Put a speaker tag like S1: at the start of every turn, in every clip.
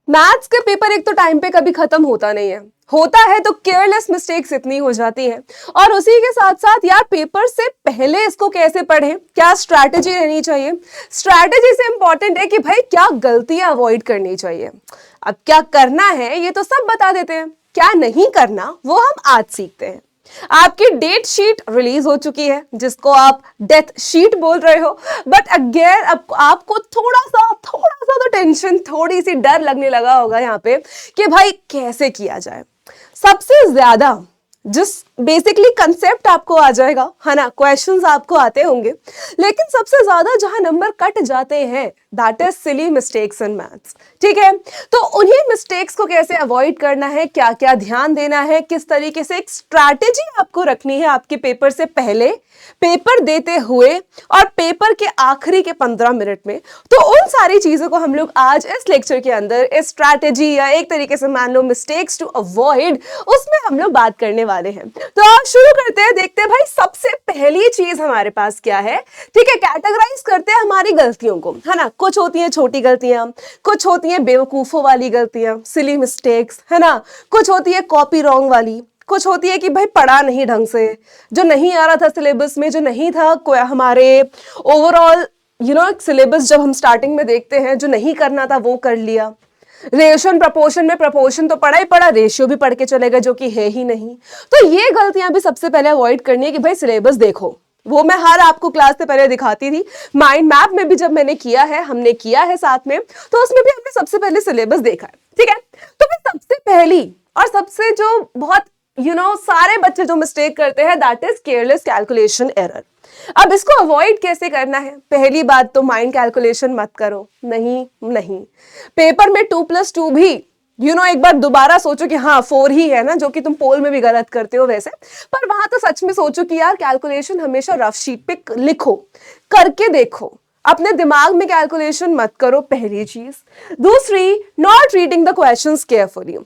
S1: Maths के paper एक तो टाइम पे कभी खत्म होता नहीं है, होता है तो केयरलेस मिस्टेक्स इतनी हो जाती हैं। और उसी के साथ साथ यार पेपर से पहले इसको कैसे पढ़ें, क्या स्ट्रैटेजी रहनी चाहिए। स्ट्रैटेजी से इंपॉर्टेंट है कि भाई क्या गलतियां अवॉइड करनी चाहिए। अब क्या करना है ये तो सब बता देते हैं, क्या नहीं करना वो हम आज सीखते हैं। आपकी डेट शीट रिलीज हो चुकी है, जिसको आप डेथ शीट बोल रहे हो, बट अगेन आपको थोड़ा सा तो टेंशन, थोड़ी सी डर लगने लगा होगा यहाँ पे कि भाई कैसे किया जाए। सबसे ज्यादा जिस बेसिकली कंसेप्ट आपको आ जाएगा है ना, क्वेश्चंस आपको आते होंगे, लेकिन सबसे ज्यादा जहां नंबर कट जाते हैं that is silly mistakes in maths. ठीक है, तो उन्हीं मिस्टेक्स को कैसे अवॉइड करना है, क्या क्या ध्यान देना है, किस तरीके से एक स्ट्रैटेजी आपको रखनी है आपके पेपर से पहले, पेपर देते हुए और पेपर के आखिरी के 15 मिनट में। तो उन सारी चीजों को हम लोग आज इस लेक्चर के अंदर इस स्ट्रैटेजी या एक तरीके से मान लो मिस्टेक्स टू अवॉइड, उसमें हम लोग बात करने वाले हैं। तो आप शुरू करते हैं, देखते हैं भाई सबसे पहली चीज हमारे पास क्या है। ठीक है, कैटेगराइज करते हैं हमारी गलतियों को, है ना। कुछ होती हैं छोटी गलतियां, कुछ होती हैं बेवकूफों वाली गलतियां, सिली मिस्टेक्स, है ना। कुछ होती है कॉपी रॉन्ग वाली, कुछ होती है कि भाई पढ़ा नहीं ढंग से, जो नहीं आ रहा था सिलेबस में, जो नहीं था हमारे ओवरऑल सिलेबस जब हम स्टार्टिंग में देखते हैं, जो नहीं करना था वो कर लिया। रेशियो प्रपोर्शन में प्रपोर्शन तो पढ़ा ही पढ़ा, रेशियो भी पढ़ के चले गए जो कि है ही नहीं। तो ये गलतियां भी सबसे पहले अवॉइड करनी है कि भाई सिलेबस देखो। वो मैं हर आपको क्लास से पहले दिखाती थी, माइंड मैप में भी जब मैंने किया है, हमने किया है साथ में, तो उसमें भी हमने सबसे पहले सिलेबस देखा है। ठीक है, तो मैं सबसे पहली और सबसे जो बहुत सारे बच्चे जो मिस्टेक करते हैं that is careless calculation error. अब इसको अवॉइड कैसे करना है। पहली बात तो माइंड कैलकुलेशन मत करो, नहीं पेपर में 2+2 भी एक बार दोबारा सोचो कि हाँ 4 ही है ना, जो कि तुम पोल में भी गलत करते हो वैसे, पर वहां तो सच में सोचो कि यार कैलकुलेशन हमेशा रफ शीट पे लिखो, करके देखो, अपने दिमाग में कैलकुलेशन मत करो, पहली चीज। दूसरी, not reading the questions carefully.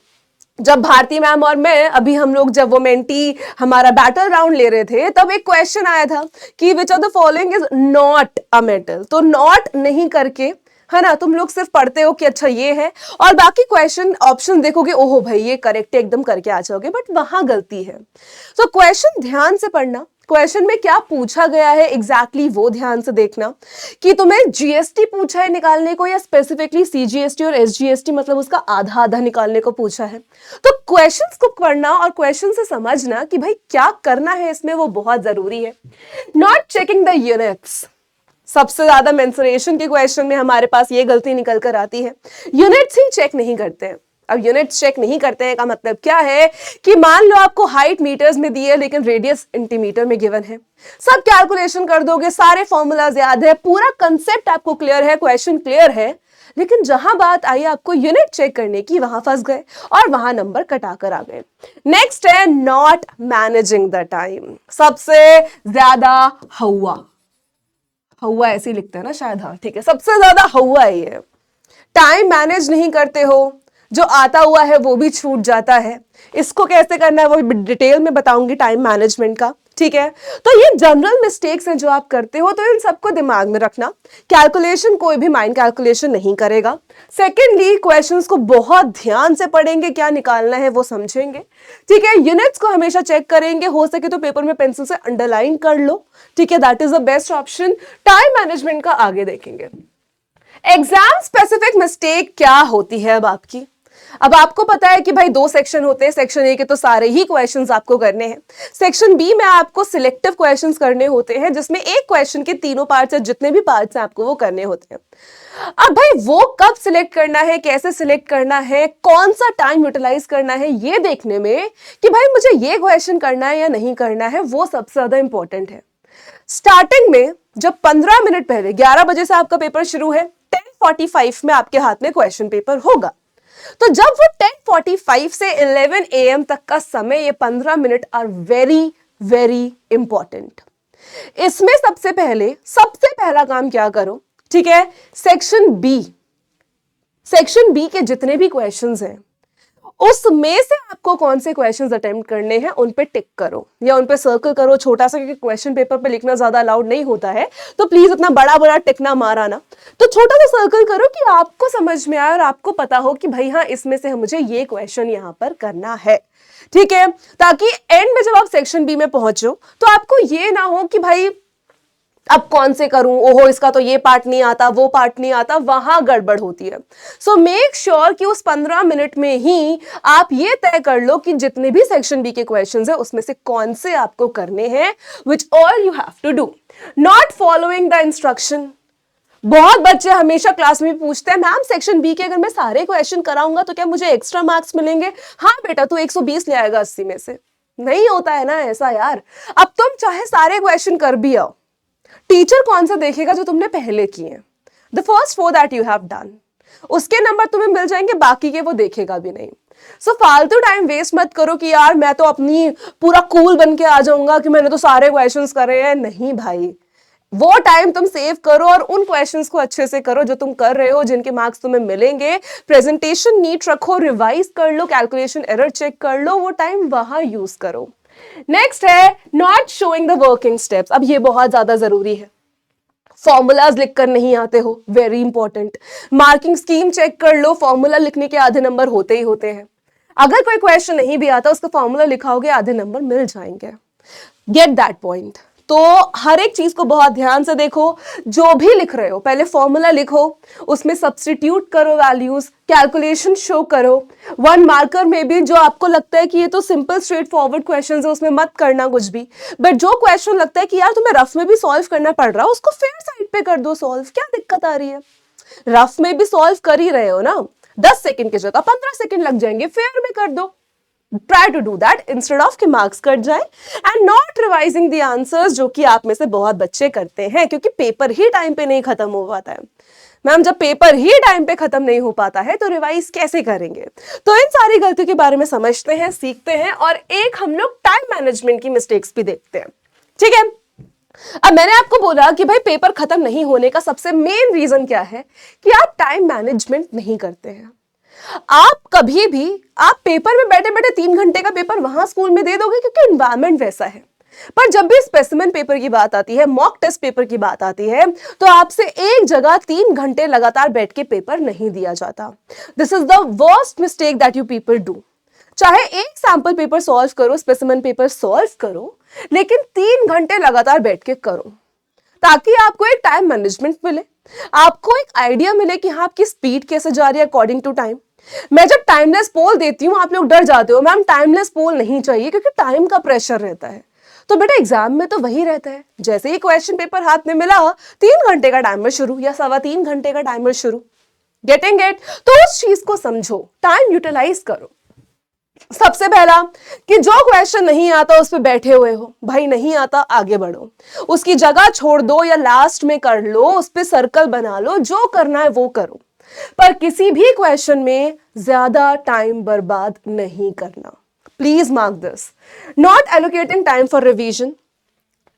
S1: जब भारती मैम और मैं अभी हम लोग जब वो मेंटी हमारा बैटल राउंड ले रहे थे, तब एक क्वेश्चन आया था कि which of the following is not a metal. तो नॉट नहीं करके, है ना, तुम लोग सिर्फ पढ़ते हो कि अच्छा ये है, और बाकी क्वेश्चन ऑप्शन देखोगे, ओहो भाई ये करेक्ट है, एकदम करके आ जाओगे, बट वहां गलती है। तो क्वेश्चन ध्यान से पढ़ना, क्वेश्चन में क्या पूछा गया है एग्जैक्टली वो ध्यान से देखना, कि तुम्हें जीएसटी पूछा है निकालने को या स्पेसिफिकली सीजीएसटी और एसजीएसटी, मतलब उसका आधा आधा निकालने को पूछा है। तो क्वेश्चंस को पढ़ना और क्वेश्चन से समझना कि भाई क्या करना है इसमें, वो बहुत जरूरी है। नॉट चेकिंग द यूनिट्स, सबसे ज्यादा मेंसुरेशन के क्वेश्चन में हमारे पास ये गलती निकल कर आती है, यूनिट्स ही चेक नहीं करते हैं। अब यूनिट्स चेक नहीं करते हैं का मतलब क्या है कि मान लो आपको हाइट मीटर्स में दी है लेकिन रेडियस सेंटीमीटर में गिवन है, सब कैलकुलेशन कर दोगे, सारे फॉर्मूलाज याद है, पूरा कंसेप्ट आपको क्लियर है, क्वेश्चन क्लियर है, लेकिन जहां बात आई आपको यूनिट चेक करने की, वहां फंस गए और वहां नंबर कटाकर आ गए। नेक्स्ट है नॉट मैनेजिंग द टाइम। सबसे ज्यादा हवा ऐसे ही लिखते हैं ना शायद, हाँ ठीक है, सबसे ज्यादा हवा है ये। टाइम मैनेज नहीं करते हो, जो आता हुआ है वो भी छूट जाता है। इसको कैसे करना है वो डिटेल में बताऊंगी टाइम मैनेजमेंट का। ठीक है, तो ये जनरल मिस्टेक्स हैं जो आप करते हो, तो इन सबको दिमाग में रखना। कैलकुलेशन कोई भी माइंड कैलकुलेशन नहीं करेगा। सेकेंडली, क्वेश्चंस को बहुत ध्यान से पढ़ेंगे, क्या निकालना है वो समझेंगे। ठीक है, यूनिट्स को हमेशा चेक करेंगे, हो सके तो पेपर में पेंसिल से अंडरलाइन कर लो। ठीक है, that is the best option. Time management का आगे देखेंगे। एग्जाम स्पेसिफिक मिस्टेक क्या होती है अब आपकी। अब आपको पता है कि भाई 2 सेक्शन होते हैं, सेक्शन ए के तो सारे ही क्वेश्चंस आपको करने हैं, सेक्शन बी में आपको सिलेक्टिव क्वेश्चंस करने होते हैं, जिसमें एक क्वेश्चन के तीनों पार्ट्स है, जितने भी पार्ट्स हैं आपको वो करने होते हैं। अब भाई वो कब सिलेक्ट करना है, कैसे सिलेक्ट करना है, कौन सा टाइम यूटिलाइज करना है, ये देखने में कि भाई मुझे ये क्वेश्चन करना है या नहीं करना है, वो सबसे ज्यादा इंपॉर्टेंट है। स्टार्टिंग में जब 15 मिनट पहले 11 बजे से आपका पेपर शुरू है, 10:45 में आपके हाथ में क्वेश्चन पेपर होगा। तो जब वो 10:45 से 11 AM तक का समय, ये 15 minute are very very important. इसमें सबसे पहला काम क्या करो, ठीक है, सेक्शन बी के जितने भी क्वेश्चंस हैं उसमें से आपको कौन से क्वेश्चंस अटेम्प्ट करने हैं उन पे टिक करो या उन पे सर्कल करो, छोटा सा, क्योंकि क्वेश्चन पेपर पे लिखना ज्यादा अलाउड नहीं होता है, तो प्लीज इतना बड़ा बड़ा टिक ना मारा ना, तो छोटा सा सर्कल करो कि आपको समझ में आए और आपको पता हो कि भाई हाँ इसमें से मुझे ये क्वेश्चन यहां पर करना है, ठीक है, ताकि एंड में जब आप सेक्शन बी में पहुंचो तो आपको ये ना हो कि भाई अब कौन से करूं, ओहो इसका तो ये पार्ट नहीं आता, वो पार्ट नहीं आता, वहां गड़बड़ होती है। सो मेक श्योर कि उस 15 मिनट में ही आप ये तय कर लो कि जितने भी सेक्शन बी के क्वेश्चंस है उसमें से कौन से आपको करने हैं, which all you have to do, not following the instruction. बहुत बच्चे हमेशा क्लास में पूछते हैं, मैम सेक्शन बी के अगर मैं सारे क्वेश्चन कराऊंगा तो क्या मुझे एक्स्ट्रा मार्क्स मिलेंगे? हाँ बेटा, तू 120 ले आएगा 80 में से। नहीं होता है ना ऐसा यार। अब तुम चाहे सारे क्वेश्चन कर भी आओ, टीचर कौन सा देखेगा जो तुमने पहले किए, the first 4 that you have done, उसके नंबर तुम्हें मिल जाएंगे, बाकी के वो देखेगा भी नहीं। सो फालतू टाइम वेस्ट मत करो कि यार मैं तो अपनी पूरा कूल बन के आ जाऊंगा कि मैंने तो सारे क्वेश्चंस करे हैं। नहीं भाई, वो टाइम तुम सेव करो और उन क्वेश्चंस को अच्छे से करो जो तुम कर रहे हो, जिनके मार्क्स तुम्हें मिलेंगे। प्रेजेंटेशन नीट रखो, रिवाइज कर लो, कैलकुलेशन एरर चेक कर लो, वो टाइम वहां यूज करो। नेक्स्ट है not showing the working steps. अब ये बहुत ज्यादा जरूरी है। फॉर्मूलाज लिखकर नहीं आते हो, very important, marking scheme check कर लो, फॉर्मूला लिखने के आधे नंबर होते ही होते हैं। अगर कोई क्वेश्चन नहीं भी आता उसका फॉर्मूला लिखाओगे आधे नंबर मिल जाएंगे। Get that point. तो हर एक चीज को बहुत ध्यान से देखो, जो भी लिख रहे हो पहले फॉर्मूला लिखो, उसमें सब्स्टिट्यूट करो वैल्यूज, कैलकुलेशन शो करो। 1 मार्कर में भी जो आपको लगता है कि ये तो सिंपल स्ट्रेट फॉरवर्ड क्वेश्चन है उसमें मत करना कुछ भी, बट जो क्वेश्चन लगता है कि यार तुम्हें रफ में भी सॉल्व करना पड़ रहा है उसको फेयर साइड पे कर दो सॉल्व, क्या दिक्कत आ रही है? रफ में भी सॉल्व कर ही रहे हो ना, 10 सेकंड की जगह 15 सेकंड लग जाएंगे, फेयर में कर दो। Try to do that instead of कि मार्क्स कट जाए, and not revising the answers, जो कि आप में से बहुत बच्चे करते हैं क्योंकि पेपर ही टाइम पे नहीं खत्म हो पाता है। मैम जब पेपर ही टाइम पे खत्म नहीं हो पाता है तो रिवाइज कैसे करेंगे? तो इन सारी गलतियों के बारे में समझते हैं, सीखते हैं, और एक हम लोग टाइम मैनेजमेंट की मिस्टेक्स भी देखते हैं, ठीक है। अब मैंने आपको बोला कि भाई पेपर खत्म नहीं होने का सबसे मेन रीजन क्या है कि आप टाइम मैनेजमेंट नहीं करते हैं। आप कभी भी आप पेपर में बैठे बैठे 3 घंटे का पेपर वहां स्कूल में दे दोगे क्योंकि एनवायरनमेंट वैसा है, पर जब भी स्पेसिमेन पेपर की बात आती है, मॉक टेस्ट पेपर की बात आती है, तो आपसे एक जगह 3 घंटे लगातार बैठ के पेपर नहीं दिया जाता। This is the worst mistake that you people do. चाहे एक सैंपल पेपर सॉल्व करो, स्पेसिमेन पेपर सॉल्व करो, लेकिन 3 घंटे लगातार बैठ के करो, ताकि आपको एक टाइम मैनेजमेंट मिले, आपको एक आइडिया मिले कि हाँ आपकी स्पीड कैसे जा रही है अकॉर्डिंग टू टाइम। मैं जब टाइमलेस पोल देती हूँ आप लोग डर जाते हो, मैम टाइमलेस पोल नहीं चाहिए क्योंकि टाइम का प्रेशर रहता है। तो बेटा एग्जाम में तो वही रहता है, जैसे ही क्वेश्चन पेपर हाथ में मिला 3 घंटे का टाइमर शुरू या 3.25 घंटे का टाइमर शुरू। Getting it? तो उस चीज को समझो, टाइम यूटिलाइज करो। सबसे पहला कि जो क्वेश्चन नहीं आता उस पे बैठे हुए हो, भाई नहीं आता आगे बढ़ो, उसकी जगह छोड़ दो या लास्ट में कर लो, उस पे सर्कल बना लो, जो करना है वो करो, पर किसी भी क्वेश्चन में ज्यादा टाइम बर्बाद नहीं करना। Please mark this, not allocating time for revision.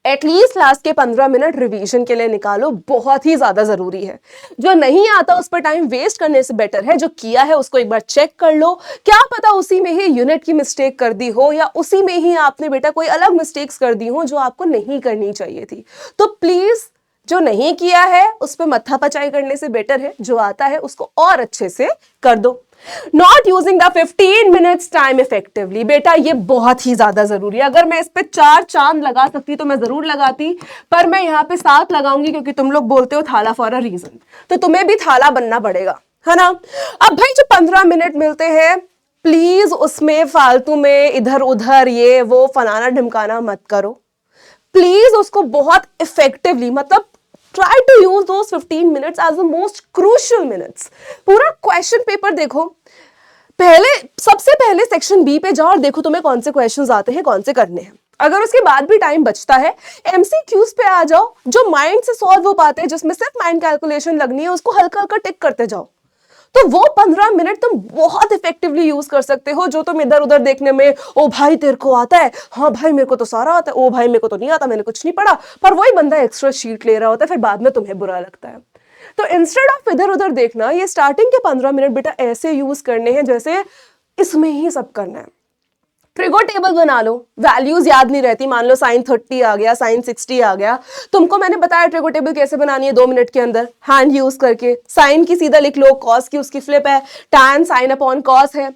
S1: At least last के 15 मिनट रिवीजन के लिए निकालो, बहुत ही ज्यादा जरूरी है। जो नहीं आता उस पर टाइम वेस्ट करने से बेटर है जो किया है उसको एक बार चेक कर लो, क्या पता उसी में ही यूनिट की मिस्टेक कर दी हो या उसी में ही आपने बेटा कोई अलग मिस्टेक्स कर दी हो जो आपको नहीं करनी चाहिए थी। तो प्लीज जो नहीं किया है उस पर मत्था पचाई करने से बेटर है जो आता है उसको और अच्छे से कर दो। Not using the 15 minutes time effectively. बेटा ये बहुत ही ज्यादा जरूरी है। अगर मैं इस पे 4 चांद लगा सकती तो मैं जरूर लगाती, पर मैं यहाँ पे 7 लगाऊंगी क्योंकि तुम लोग बोलते हो थाला फॉर अ रीजन, तो तुम्हें भी थाला बनना पड़ेगा, है ना। अब भाई जो 15 मिनट मिलते हैं प्लीज उसमें फालतू में इधर उधर ये वो फलाना ढिमकाना मत करो। प्लीज उसको बहुत इफेक्टिवली, मतलब try to use those 15 minutes as the most crucial minutes। पूरा क्वेश्चन पेपर देखो, सबसे पहले सेक्शन बी पे जाओ और देखो तुम्हें कौन से क्वेश्चंस आते हैं, कौन से करने हैं। अगर उसके बाद भी टाइम बचता है एमसीक्यूज पे आ जाओ, जो माइंड से सॉल्व हो पाते हैं, जिसमें सिर्फ माइंड कैलकुलेशन लगनी है, उसको हल्का हल्का टिक करते जाओ। तो वो 15 मिनट तुम बहुत इफेक्टिवली यूज कर सकते हो। जो तुम इधर उधर देखने में, ओ भाई तेरे को आता है, हाँ भाई मेरे को तो सारा आता है, ओ भाई मेरे को तो नहीं आता, मैंने कुछ नहीं पढ़ा, पर वही बंदा एक्स्ट्रा शीट ले रहा होता है, फिर बाद में तुम्हें बुरा लगता है। तो इंस्टेड ऑफ इधर उधर देखना, ये स्टार्टिंग के 15 मिनट बेटा ऐसे यूज करने हैं जैसे इसमें ही सब करना है। ट्रिगो टेबल बना लो, वैल्यूज याद नहीं रहती, मान लो साइन 30 आ गया, साइन 60 आ गया, तुमको मैंने बताया ट्रिगो टेबल कैसे बनानी है 2 मिनट के अंदर, हैंड यूज करके। साइन की सीधा लिख लो, कॉस की उसकी फ्लिप है, टैन साइन अपॉन कॉस है,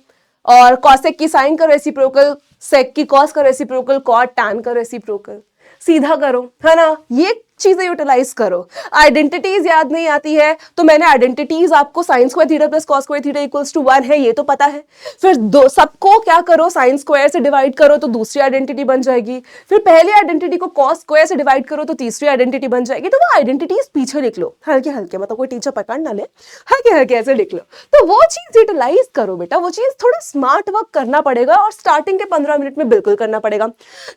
S1: और कॉसेक की साइन का रेसिप्रोकल, सेक की कॉस का रेसिप्रोकल, कॉट टैन का रेसिप्रोकल, सीधा करो, है ना। ये चीजें यूटिलाइज करो। आइडेंटिटीज याद नहीं आती है तो मैंने आइडेंटिटीज आपको sine square theta plus cos square theta equals to 1 है, ये तो पता है। फिर दो सबको क्या करो, साइन स्क्वायर से डिवाइड करो तो दूसरी आइडेंटिटी बन जाएगी, फिर पहली आइडेंटिटी को कॉस स्क्वायर से डिवाइड करो तो तीसरी आइडेंटिटी बन जाएगी। तो वो आइडेंटिटीज पीछे लिख लो हल्के हल्के, मतलब कोई टीचर पकड़ ना ले, हल्के हल्के ऐसे लिख लो। तो वो चीज यूटिलाइज करो बेटा, वो चीज थोड़ा स्मार्ट वर्क करना पड़ेगा और स्टार्टिंग के 15 मिनट में बिल्कुल करना पड़ेगा।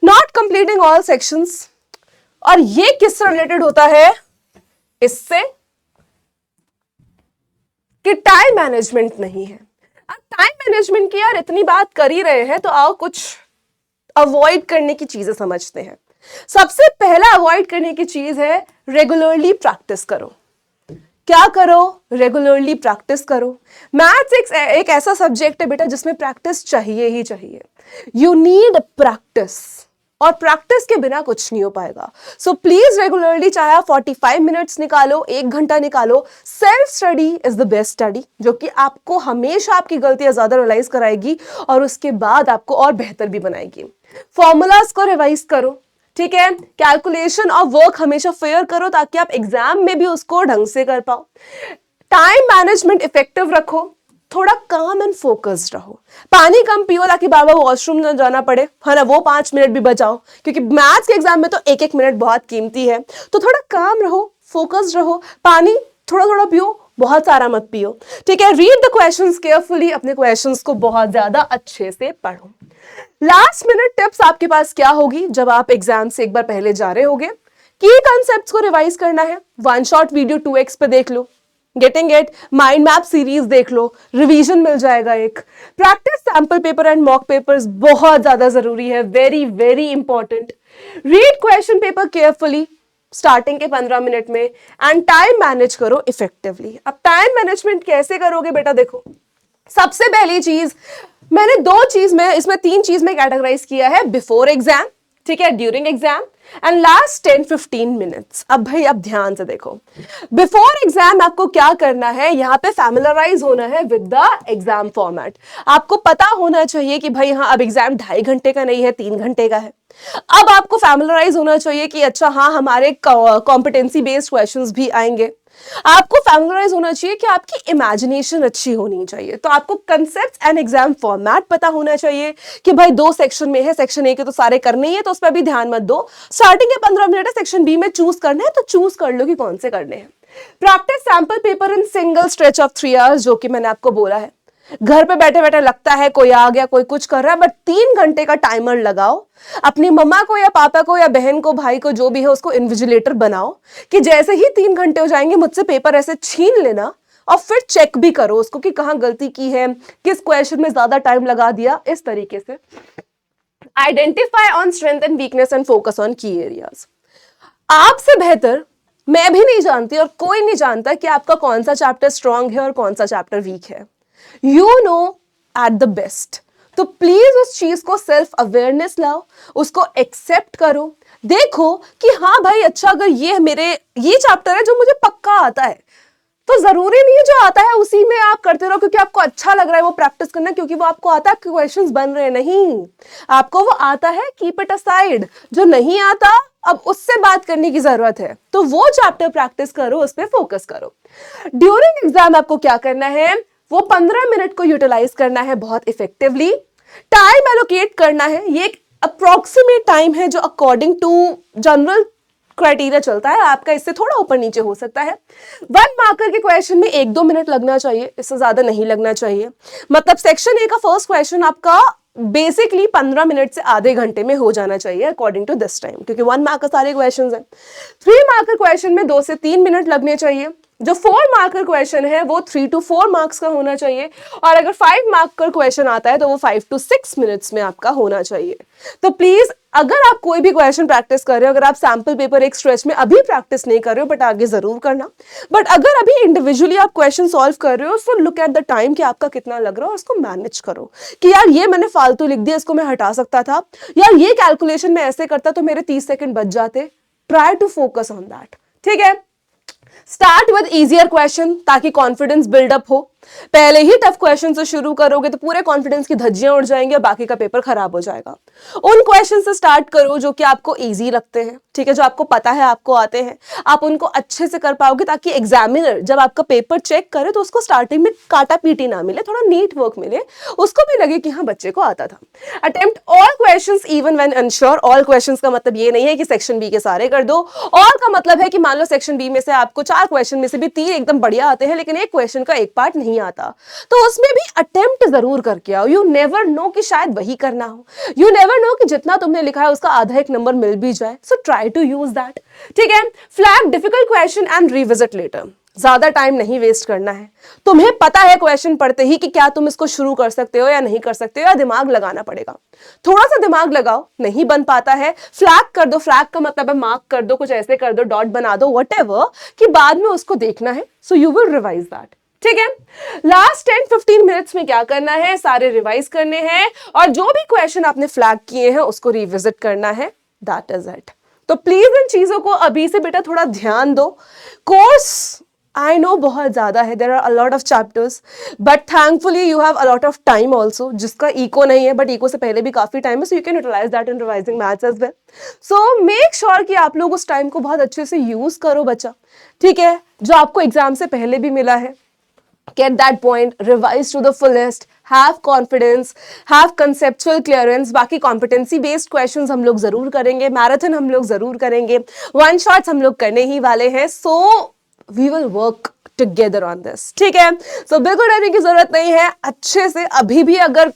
S1: नॉट कंप्लीटिंग ऑल सेक्शंस, और ये किससे रिलेटेड होता है, इससे कि टाइम मैनेजमेंट नहीं है। अब टाइम मैनेजमेंट की यार इतनी बात कर ही रहे हैं तो आओ कुछ अवॉइड करने की चीजें समझते हैं। सबसे पहला अवॉइड करने की चीज है रेगुलरली प्रैक्टिस करो। क्या करो, रेगुलरली प्रैक्टिस करो। मैथ्स एक ऐसा सब्जेक्ट है बेटा जिसमें प्रैक्टिस चाहिए ही चाहिए। यू नीड प्रैक्टिस, और प्रैक्टिस के बिना कुछ नहीं हो पाएगा। सो प्लीज रेगुलरली, चाहे आप 45 मिनट्स निकालो, 1 घंटा निकालो, self study is the best study, जो कि आपको हमेशा आपकी गलतियां ज्यादा रियलाइज कराएगी और उसके बाद आपको और बेहतर भी बनाएगी। फॉर्मूलाज को रिवाइज करो, ठीक है। कैलकुलेशन और वर्क हमेशा फेयर करो ताकि आप एग्जाम में भी उसको ढंग से कर पाओ। टाइम मैनेजमेंट इफेक्टिव रखो, थोड़ा काम एंड फोकस्ड रहो। पानी कम पियो ताकि बार बार वॉशरूम न जाना पड़े, है ना, वो 5 मिनट भी बचाओ, क्योंकि मैथ्स के एग्जाम में तो 1-1 मिनट बहुत कीमती है। तो थोड़ा काम रहो, फोकस्ड रहो, पानी थोड़ा थोड़ा पियो, बहुत सारा मत पियो, ठीक है। रीड द क्वेश्चंस केयरफुली, अपने क्वेश्चंस को बहुत ज्यादा अच्छे से पढ़ो। लास्ट मिनट टिप्स आपके पास क्या होगी जब आप एग्जाम से एक बार पहले जा रहे होगे, की कॉन्सेप्ट्स को रिवाइज करना है, 1 शॉट वीडियो 2x पे देख लो, getting it, mind map series देख लो, रिवीजन मिल जाएगा एक। Practice sample paper and mock papers बहुत ज्यादा जरूरी है, very very important. Read question paper carefully starting के 15 मिनट में, एंड टाइम मैनेज करो इफेक्टिवली। अब टाइम मैनेजमेंट कैसे करोगे बेटा, देखो सबसे पहली चीज मैंने 2 चीज में, इसमें 3 चीज में कैटेगराइज किया है, बिफोर एग्जाम, ठीक है, during exam and last 10-15 minutes. अब भाई अब ध्यान से देखो, बिफोर एग्जाम आपको क्या करना है, यहां पे फैमिलराइज होना है विद द एग्जाम फॉर्मेट। आपको पता होना चाहिए कि भाई हाँ अब एग्जाम 2.5 घंटे का नहीं है, 3 घंटे का है। अब आपको फैमिलराइज होना चाहिए कि अच्छा हाँ हमारे कॉम्पिटेंसी बेस्ड क्वेश्चंस भी आएंगे। आपको फैमिलराइज होना चाहिए कि आपकी इमेजिनेशन अच्छी होनी चाहिए। तो आपको कंसेप्ट एंड एग्जाम फॉर्मेट पता होना चाहिए कि भाई 2 सेक्शन में है, सेक्शन ए के तो सारे करने ही है तो उस पर भी ध्यान मत दो, स्टार्टिंग के 15 मिनट है सेक्शन बी में चूज करना है तो चूज कर लो कि कौन से करने हैं। Practice sample paper in single stretch of 3 hours, जो कि मैंने आपको बोला है। घर पे बैठे बैठे लगता है कोई आ गया, कोई कुछ कर रहा है, बट 3 घंटे का टाइमर लगाओ। अपनी मम्मा को या पापा को या बहन को, भाई को, जो भी है उसको इन्विजिलेटर बनाओ कि जैसे ही 3 घंटे हो जाएंगे मुझसे पेपर ऐसे छीन लेना और फिर चेक भी करो उसको कि कहां गलती की है, किस क्वेश्चन में ज्यादा टाइम लगा दिया। इस तरीके से identify on strength and weakness and focus on की एरियाज। आपसे बेहतर मैं भी नहीं जानती और कोई नहीं जानता कि आपका कौन सा चैप्टर स्ट्रांग है और कौन सा चैप्टर वीक है। You know at the best. तो प्लीज उस चीज को सेल्फ अवेयरनेस लाओ, उसको एक्सेप्ट करो, देखो कि हाँ भाई अच्छा अगर ये चैप्टर है जो मुझे पक्का आता है, तो जरूरी नहीं है जो आता है उसी में आप करते रहो क्योंकि आपको अच्छा लग रहा है वो प्रैक्टिस करना, क्योंकि वो आपको आता है क्वेश्चंस बन रहे हैं। नहीं, आपको वो आता है, कीप इट असाइड। जो नहीं आता अब उससे बात करने की जरूरत है, तो वो चैप्टर प्रैक्टिस करो, उस पर फोकस करो। ड्यूरिंग एग्जाम आपको क्या करना है, वो 15 मिनट को यूटिलाइज करना है बहुत इफेक्टिवली। टाइम एलोकेट करना है, ये एक अप्रोक्सीमेट टाइम है जो अकॉर्डिंग टू जनरल क्राइटेरिया चलता है, आपका इससे थोड़ा ऊपर नीचे हो सकता है। 1 मार्कर के क्वेश्चन में 1-2 मिनट लगना चाहिए, इससे ज्यादा नहीं लगना चाहिए। मतलब सेक्शन ए का फर्स्ट क्वेश्चन आपका बेसिकली 15 मिनट से आधे घंटे में हो जाना चाहिए अकॉर्डिंग टू दिस टाइम, क्योंकि 1 मार्कर सारे क्वेश्चंस हैं। 3 मार्कर क्वेश्चन में 2 से 3 मिनट लगने चाहिए जो 4 मार्क का क्वेश्चन है वो 3 to 4 मार्क्स का होना चाहिए, और अगर 5 मार्क का क्वेश्चन आता है तो वो 5 to 6 मिनट्स में आपका होना चाहिए। तो प्लीज अगर आप कोई भी क्वेश्चन प्रैक्टिस कर रहे हो, अगर आप सैंपल पेपर एक स्ट्रेच में अभी प्रैक्टिस नहीं कर रहे हो, बट आगे जरूर करना। बट अगर अभी इंडिविजुअली आप क्वेश्चन सॉल्व कर रहे हो, so look at the time कि आपका कितना लग रहा है और उसको मैनेज करो कि यार ये मैंने फालतू लिख दिया, इसको मैं हटा सकता था, यार ये कैलकुलेशन मैं ऐसे करता तो मेरे 30 सेकंड बच जाते। Try to focus on that, ठीक है। स्टार्ट विद इजियर क्वेश्चन ताकि कॉन्फिडेंस बिल्डअप हो। पहले ही टफ क्वेश्चन से शुरू करोगे तो पूरे कॉन्फिडेंस की धज्जियां उड़ जाएंगी और बाकी का पेपर खराब हो जाएगा। उन क्वेश्चन से स्टार्ट करो जो कि आपको इजी लगते हैं, ठीक है, जो आपको पता है, आपको आते हैं, आप उनको अच्छे से कर पाओगे ताकि एग्जामिनर जब आपका पेपर चेक करे तो उसको स्टार्टिंग में काटा पीटी ना मिले, थोड़ा नीट वर्क मिले, उसको भी लगे कि हाँ बच्चे को आता था। Attempt all questions even when unsure. All questions का मतलब ये नहीं है कि सेक्शन बी के सारे कर दो। ऑल का मतलब है कि मान लो सेक्शन बी में से आपको 4 क्वेश्चन में से भी 3 एकदम बढ़िया आते हैं लेकिन एक क्वेश्चन का एक पार्ट नहीं आता, तो उसमें भी अटेम्प्ट जरूर करके आओ। यू नेवर नो कि शायद वही करना हो, यू नेवर नो कि जितना तुमने लिखा है उसका आधा एक नंबर मिल भी जाए, so try to use that, ठीक है। Flag difficult question and revisit later. ज्यादा टाइम नहीं वेस्ट करना है। तुम्हें पता है क्वेश्चन पढ़ते ही कि क्या तुम इसको शुरू कर सकते हो या नहीं कर सकते हो, या दिमाग लगाना पड़ेगा। थोड़ा सा दिमाग लगाओ, नहीं बन पाता है फ्लैग कर दो। फ्लैग का मतलब है मार्क कर दो, कुछ ऐसे कर दो, डॉट बना दो, व्हाटएवर, कि बाद में उसको देखना है, so you will revise that, ठीक है। लास्ट 10-15 मिनट्स में क्या करना है, सारे रिवाइज करने हैं और जो भी क्वेश्चन आपने फ्लैग किए हैं उसको रिविजिट करना है, दैट इज इट। तो प्लीज इन चीजों को अभी से बेटा थोड़ा ध्यान दो। कोर्स आई नो बहुत ज्यादा है, there are a lot of chapters, but thankfully you have a lot of time also, जिसका इको नहीं है, बट इको से पहले भी काफी टाइम है, so you can utilise that in revising maths as well. So make sure कि आप लोग उस टाइम को बहुत अच्छे से यूज करो बच्चा, ठीक है, जो आपको एग्जाम से पहले भी मिला है। Get that point, revise to the fullest, have confidence, have conceptual clearance। बाकी competency based questions हम लोग जरूर करेंगे, मैराथन हम लोग जरूर करेंगे, वन शॉट्स हम लोग करने ही वाले हैं, so we will work together on this, ठीक है। so बिल्कुल डरने की जरूरत नहीं है, अच्छे से अभी भी अगर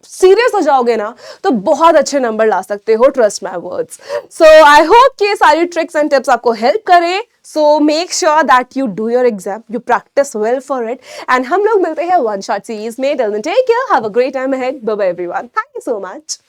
S1: सीरियस हो जाओगे ना तो बहुत अच्छे नंबर ला सकते हो, trust my words. So I hope कि ये सारी ट्रिक्स एंड टिप्स आपको हेल्प करें। So make sure that you do your exam, you practise well for it, and हम लोग मिलते हैं वन शॉट सीरीज में। Till then take care, have a great time ahead, bye bye everyone, thank you so much.